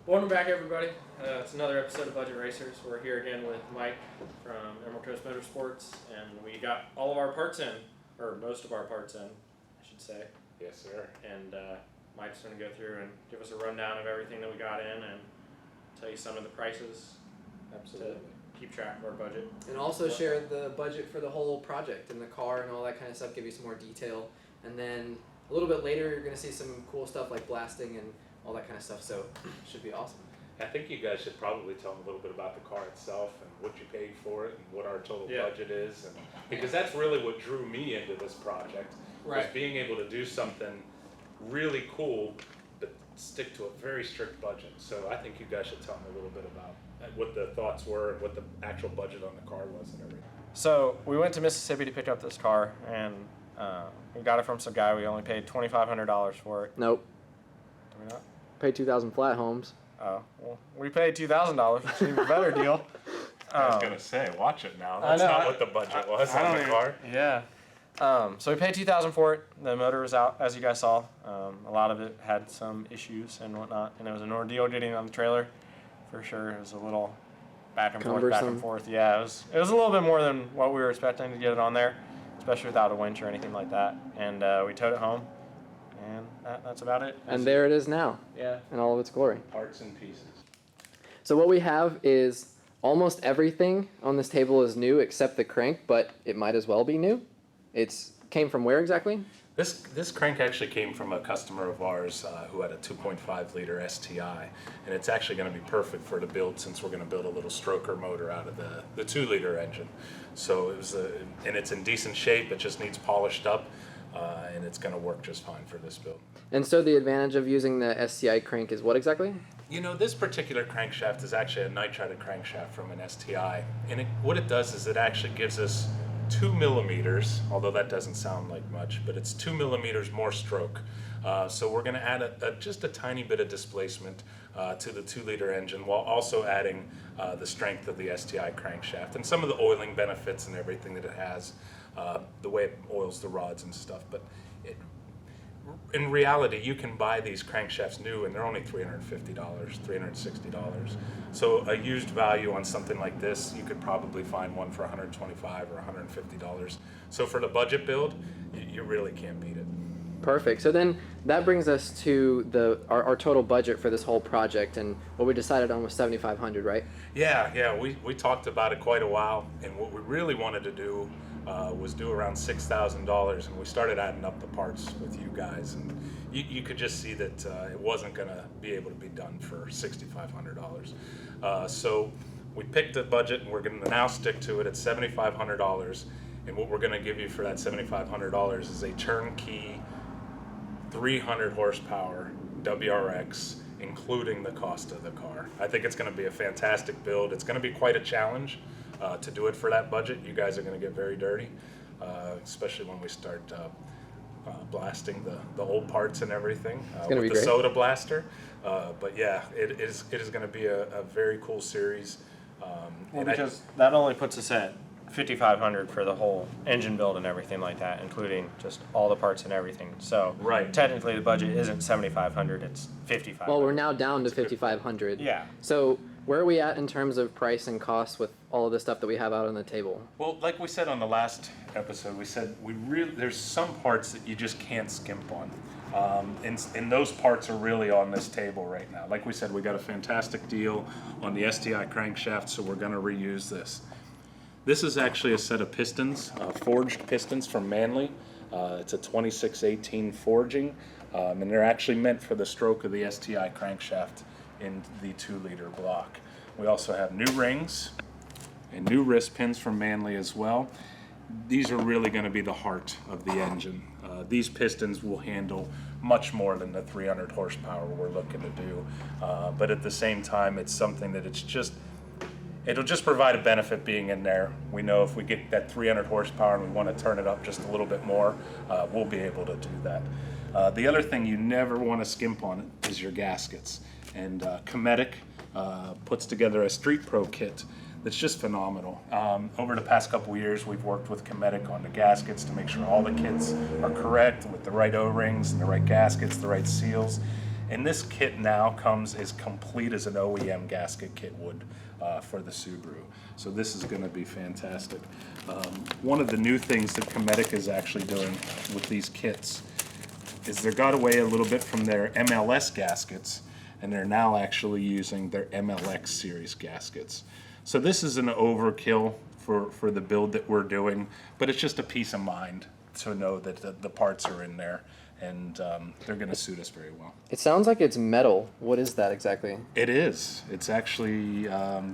Welcome back, everybody. It's another episode of Budget Racers. We're here again with Mike from Emerald Coast Motorsports, and we got all of our parts in, or most of our parts in, I should say. Yes, sir. And Mike's going to go through and give us a rundown of everything that we got in and tell you some of the prices. Absolutely. To keep track of our budget. And also share the budget for the whole project and the car and all that kind of stuff, give you some more detail. And then a little bit later, you're going to see some cool stuff like blasting and all that kind of stuff, so it should be awesome. I think you guys should probably tell them a little bit about the car itself and what you paid for it and what our total budget is, and because that's really what drew me into this project, was being able to do something really cool but stick to a very strict budget. So I think you guys should tell them a little bit about what the thoughts were and what the actual budget on the car was and everything. So we went to Mississippi to pick up this car, and we got it from some guy. We only paid $2,500 for it. Nope. Did we not? Paid $2,000 flat, Holmes. Oh, well, we paid $2,000, which is a better deal. I was going to say, watch it now. That's not what the budget was on the car. Yeah. So we paid $2,000 for it. The motor was out, as you guys saw. A lot of it had some issues and whatnot, and it was an ordeal getting it on the trailer, for sure. It was a little back and forth. Yeah, it was a little bit more than what we were expecting to get it on there, especially without a winch or anything like that. And we towed it home, and that's about it. And there it is now. Yeah. In all of its glory. Parts and pieces. So what we have is almost everything on this table is new except the crank, but it might as well be new. It's came from where exactly? This crank actually came from a customer of ours who had a 2.5 liter STI, and it's actually going to be perfect for the build since we're going to build a little stroker motor out of the 2 liter engine. So it was and it's in decent shape. It just needs polished up, and it's going to work just fine for this build. And so the advantage of using the STI crank is what exactly? You know, this particular crankshaft is actually a nitrided crankshaft from an STI, and what it does is it actually gives us 2 millimeters, although that doesn't sound like much, but it's 2 millimeters more stroke. So we're going to add just a tiny bit of displacement to the 2 liter engine while also adding the strength of the STI crankshaft and some of the oiling benefits and everything that it has, the way it oils the rods and stuff. But in reality, you can buy these crankshafts new and they're only $350, $360. So a used value on something like this, you could probably find one for $125 or $150. So for the budget build, you really can't beat it. Perfect. So then that brings us to our total budget for this whole project, and what we decided on was $7,500, right? Yeah. We talked about it quite a while, and what we really wanted to do was do around $6,000, and we started adding up the parts with you guys, and you could just see that it wasn't going to be able to be done for $6,500. So we picked a budget, and we're going to now stick to it at $7,500, and what we're going to give you for that $7,500 is a turnkey 300 horsepower WRX, including the cost of the car. I think it's going to be a fantastic build. It's going to be quite a challenge to do it for that budget. You guys are going to get very dirty, especially when we start blasting the old parts and everything with the soda blaster. But yeah, it is going to be a very cool series. Because that only puts us at $5,500 for the whole engine build and everything like that, including just all the parts and everything. So technically the budget isn't $7,500, it's $5,500. Well, we're now down to $5,500. Yeah. So where are we at in terms of price and cost with all of the stuff that we have out on the table? Well, like we said on the last episode, we said there's some parts that you just can't skimp on. And those parts are really on this table right now. Like we said, we got a fantastic deal on the STI crankshaft, so we're going to reuse this. This is actually a set of pistons, forged pistons from Manley. It's a 2618 forging, and they're actually meant for the stroke of the STI crankshaft in the 2 liter block. We also have new rings and new wrist pins from Manley as well. These are really going to be the heart of the engine. These pistons will handle much more than the 300 horsepower we're looking to do, but at the same time, it's something that it'll just provide a benefit being in there. We know if we get that 300 horsepower and we want to turn it up just a little bit more, we'll be able to do that. The other thing you never want to skimp on is your gaskets. And Cometic puts together a Street Pro kit that's just phenomenal. Over the past couple of years, we've worked with Cometic on the gaskets to make sure all the kits are correct with the right O-rings and the right gaskets, the right seals. And this kit now comes as complete as an OEM gasket kit would for the Subaru. So this is going to be fantastic. One of the new things that Cometic is actually doing with these kits is they got away a little bit from their MLS gaskets, and they're now actually using their MLX series gaskets. So this is an overkill for the build that we're doing, but it's just a peace of mind to know that the parts are in there, and they're going to suit us very well. It sounds like it's metal. What is that exactly? It is. It's actually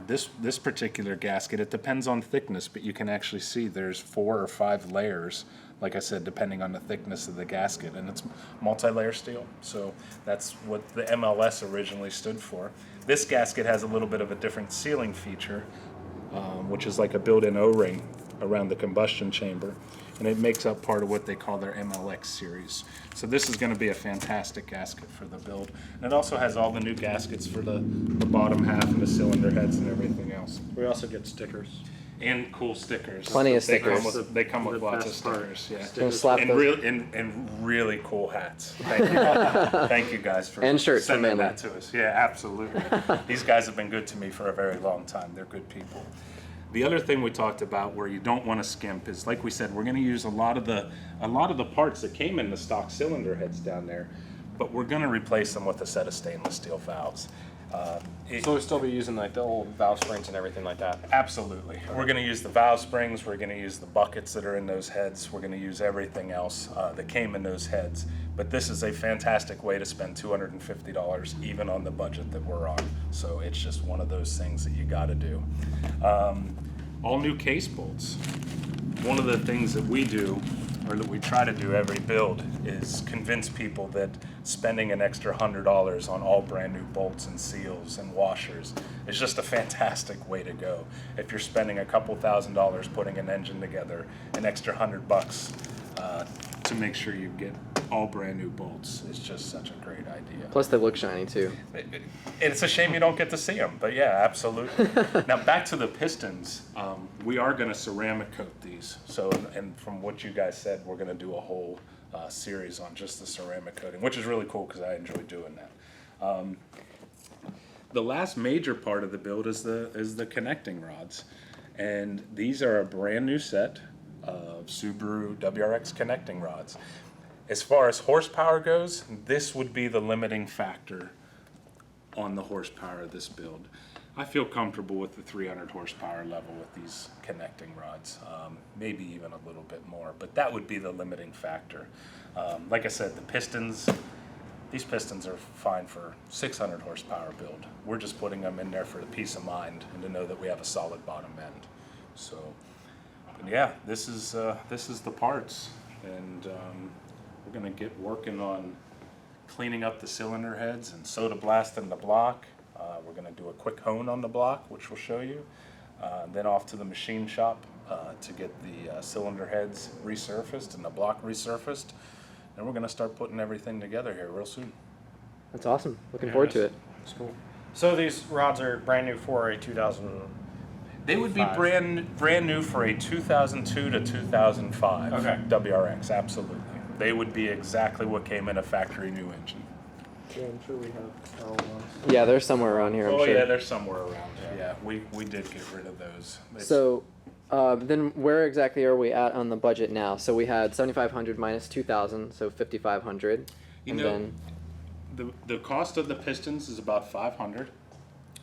this particular gasket. It depends on thickness, but you can actually see there's 4 or 5 layers, like I said, depending on the thickness of the gasket, and it's multi-layer steel. So that's what the MLS originally stood for. This gasket has a little bit of a different sealing feature, which is like a built-in O-ring around the combustion chamber, and it makes up part of what they call their MLX series. So this is going to be a fantastic gasket for the build. And it also has all the new gaskets for the bottom half and the cylinder heads and everything else. We also get stickers. And cool stickers. Plenty of stickers. They come with The lots of best part. stickers. Yeah. Gonna slap And, those- and really cool hats. Thank you. Thank you guys for And shirts from sending Manly. that to us. Yeah, absolutely. These guys have been good to me for a very long time. They're good people. The other thing we talked about where you don't want to skimp is, like we said, we're going to use a lot of the parts that came in the stock cylinder heads down there, but we're going to replace them with a set of stainless steel valves. So we'll still be using like the old valve springs and everything like that. Absolutely. We're going to use the valve springs. We're going to use the buckets that are in those heads. We're going to use everything else that came in those heads. But this is a fantastic way to spend $250 even on the budget that we're on. So it's just one of those things that you got to do. All new case bolts. One of the things that we do, or that we try to do every build, is convince people that spending an extra $100 on all brand new bolts and seals and washers is just a fantastic way to go. If you're spending a couple $1,000s putting an engine together, an extra $100 to make sure you get all brand new bolts is just such a great idea. Plus they look shiny too. It's a shame you don't get to see them, but yeah, absolutely. Now back to the Pistons, we are going to ceramic coat these. So, and from what you guys said, we're going to do a whole series on just the ceramic coating, which is really cool because I enjoy doing that. The last major part of the build is the connecting rods, and these are a brand new set of Subaru WRX connecting rods. As far as horsepower goes, this would be the limiting factor on the horsepower of this build. I feel comfortable with the 300 horsepower level with these connecting rods, maybe even a little bit more, but that would be the limiting factor. Like I said, the Pistons, these Pistons are fine for 600 horsepower build. We're just putting them in there for the peace of mind and to know that we have a solid bottom end. So, but yeah, this is the parts, and we're gonna get working on cleaning up the cylinder heads and soda blasting the block. We're going to do a quick hone on the block, which we'll show you. Then off to the machine shop to get the cylinder heads resurfaced and the block resurfaced. And we're going to start putting everything together here real soon. That's awesome. Looking forward to it. It's cool. So these rods are brand new for a 2000. They would be brand new for a 2002 to 2005 Okay. WRX, absolutely. They would be exactly what came in a factory new engine. Yeah, I'm sure we have our own ones. Yeah, they're somewhere around here, I'm Oh sure. yeah, they're somewhere around here. Yeah, we did get rid of those. It's- So, then where exactly are we at on the budget now? So we had 7,500 minus 2,000, so 5,500. You And know, then, the cost of the Pistons is about 500.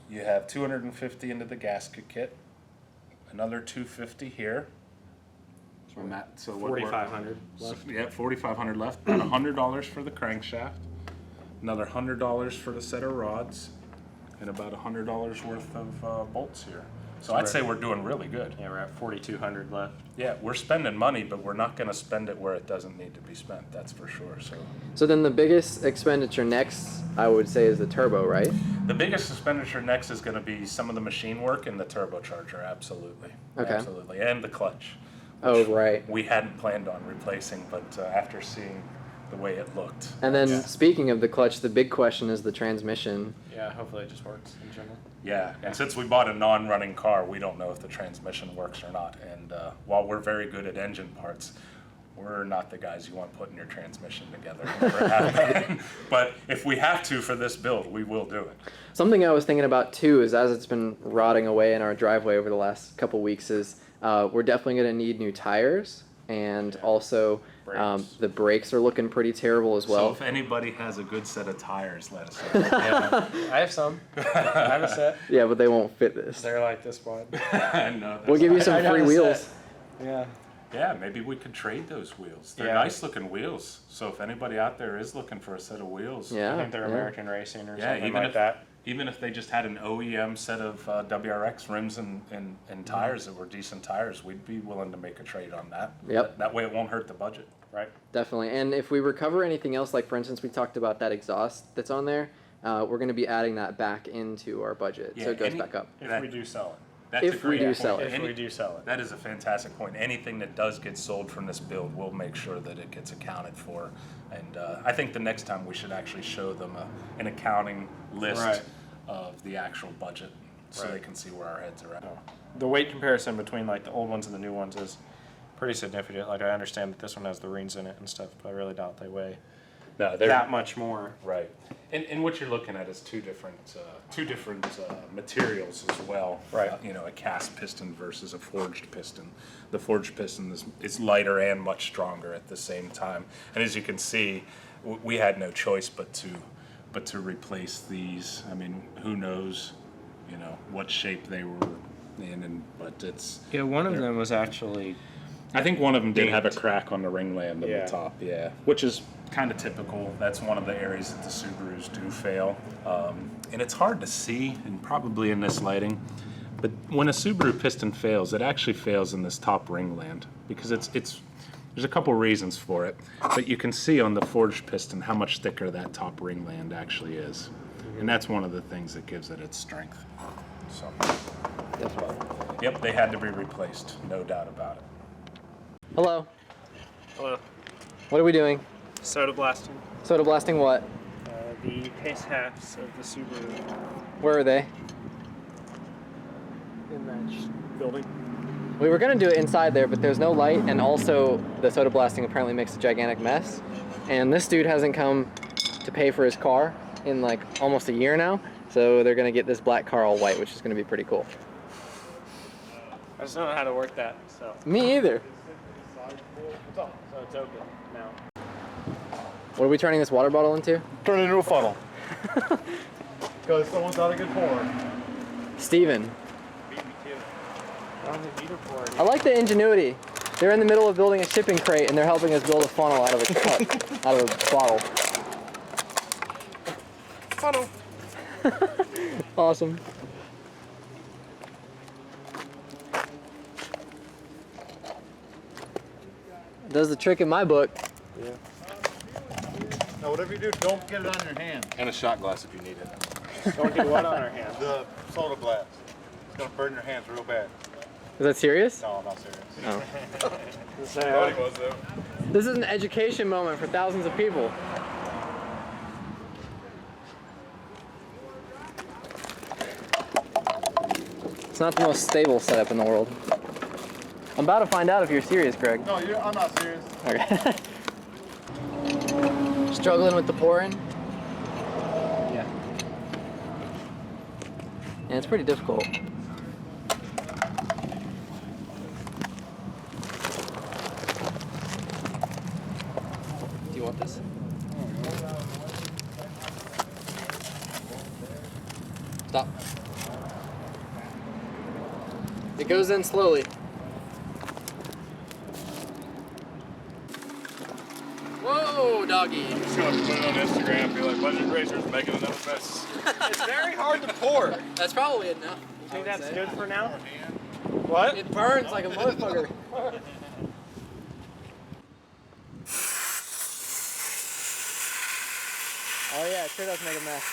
You have 250 into the gasket kit, another 250 here. So what we're- 4,500 so, left. yeah, 4,500 left. About $100 for the crankshaft, another $100 for the set of rods, and about $100 worth of bolts here. So I'd say we're doing really good. Yeah, we're at 4,200 left. Yeah, we're spending money, but we're not going to spend it where it doesn't need to be spent. That's for sure. so then the biggest expenditure next, I would say, is the turbo, right? The biggest expenditure next is going to be some of the machine work and the turbocharger, absolutely. Okay. Absolutely. And the clutch. Oh, which right. We hadn't planned on replacing, but after seeing the way it looked. And then Yeah. speaking of the clutch, the big question is the transmission. Yeah, hopefully it just works in general. Yeah, and since we bought a non-running car, we don't know if the transmission works or not. And while we're very good at engine parts, we're not the guys you want putting your transmission together. Never have been. But if we have to for this build, we will do it. Something I was thinking about too is as it's been rotting away in our driveway over the last couple weeks is we're definitely going to need new tires, and also Brakes. the brakes are looking pretty terrible as well. So if anybody has a good set of tires, let us know. Yeah, I have some. I have a set. Yeah, but they won't fit this. They're like this wide. No, We'll give you I some got free a wheels. set. Yeah. Yeah, maybe we could trade those wheels. They're Yeah. nice looking wheels. So if anybody out there is looking for a set of wheels, Yeah, I think they're yeah. American Racing or yeah, something even like if that. even if they just had an OEM set of WRX rims and tires that were decent tires, we'd be willing to make a trade on that. Yep. That way it won't hurt the budget. Right. Definitely. And if we recover anything else, like for instance, we talked about that exhaust that's on there, we're going to be adding that back into our budget, so Yeah, it goes any- back up. If we do sell That's If a we great do point. sell it. it. If we do sell it. That is a fantastic point. Anything that does get sold from this build, we'll make sure that it gets accounted for. And I think the next time we should actually show them an accounting list Right. of the actual budget, so Right. they can see where our heads are at. The weight comparison between like the old ones and the new ones is pretty significant. Like I understand that this one has the rings in it and stuff, but I really doubt they weigh No, that much more. right. And what you're looking at is two different materials as well. Right. You know, a cast piston versus a forged piston. The forged piston is lighter and much stronger at the same time. And as you can see, we had no choice but to replace these. I mean, who knows, you know, what shape they were in, but it's. Yeah, one of them was actually. I think one of them did have a Dinged. crack on the ringland on Yeah. the top, yeah, which is kind of typical. That's one of the areas that the Subarus do fail, and it's hard to see, and probably in this lighting. But when a Subaru piston fails, it actually fails in this top ringland because it's. There's a couple reasons for it, but you can see on the forged piston how much thicker that top ringland actually is, and that's one of the things that gives it its strength. So, Definitely. yep, they had to be replaced, no doubt about it. Hello. Hello. What are we doing? Soda blasting. Soda blasting what? The pace halves of the Subaru Where are they? in that building. We were going to do it inside there, but there's no light, and also the soda blasting apparently makes a gigantic mess. And this dude hasn't come to pay for his car in like almost a year now, so they're going to get this black car all white, which is going to be pretty cool. I just don't know how to work that, so. Me either. So it's open now. What are we turning this water bottle into? Turn it into a funnel. Because someone's not a good pourer. Steven. Beat me too. I don't need meter for it. I like the ingenuity. They're in the middle of building a shipping crate, and they're helping us build a funnel out of a cup, out of a bottle. Funnel. Awesome. Does the trick in my book. Yeah. Now, whatever you do, don't get it on your hand. And a shot glass if you need it. Don't get what on our hands. The soda blast. It's going to burn your hands real bad. Is that serious? No, I'm not serious. Oh. Thought he was, though. This is an education moment for thousands of people. It's not the most stable setup in the world. I'm about to find out if you're serious, Greg. No, I'm not serious. Okay. Struggling with the pouring? Yeah. Yeah, it's pretty difficult. Do you want this? Stop. It goes in slowly. Whoa, doggy. Just going to put it on Instagram, be like, Budget Racer's making another mess. It's very hard to pour. That's probably enough. You think that's good for now? What? It burns like a motherfucker. Oh yeah, it sure does make a mess.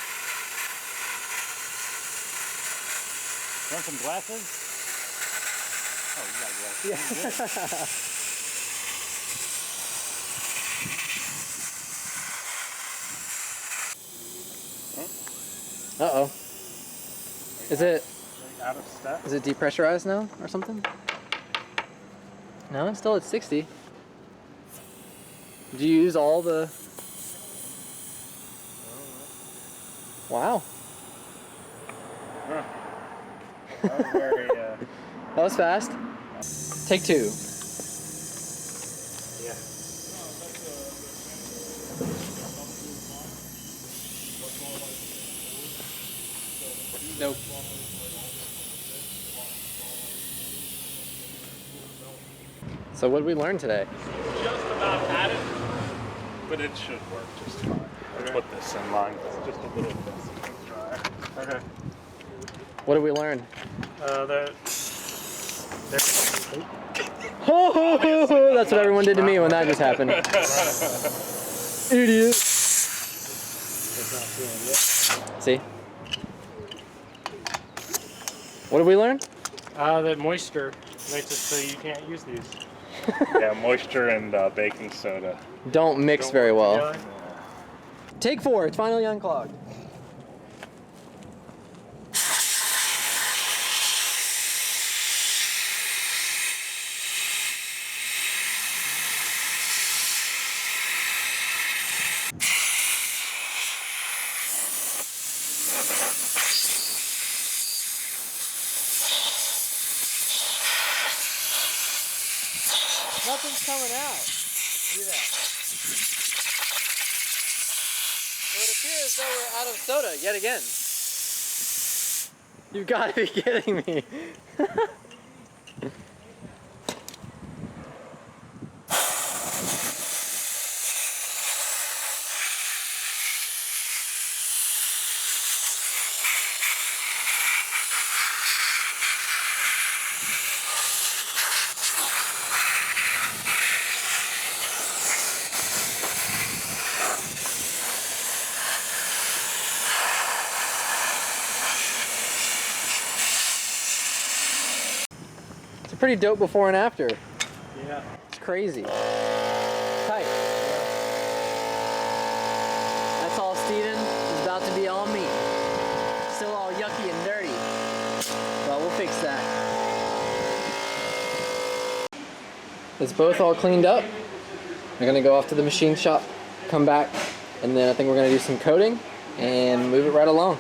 Want some glasses? Oh, you got glasses. Yeah. Uh-oh. Is it Out of step? is it depressurized now or something? No, it's still at 60. Did you use all the... Wow. Huh. That was very, That was fast. Take two. yeah. Nope. So what did we learn today? Just about had it, but it should work just fine. I'll put this in line. It's just a little dry. Okay. What did we learn? That's what everyone did to me when that just happened. Idiot. See? What did we learn? That moisture makes it so you can't use these. Yeah, moisture and baking soda. Don't mix Don't very work well. together. Take four, it's finally unclogged. Nothing's coming out. Look at that. So it appears though we're out of soda yet again. You've got to be kidding me. It's a pretty dope before and after. Yeah. It's crazy. Tight. That's all Steven is about to be on me. Still all yucky and dirty. But we'll fix that. It's both all cleaned up. We're gonna go off to the machine shop, come back, and then I think we're gonna do some coating and move it right along.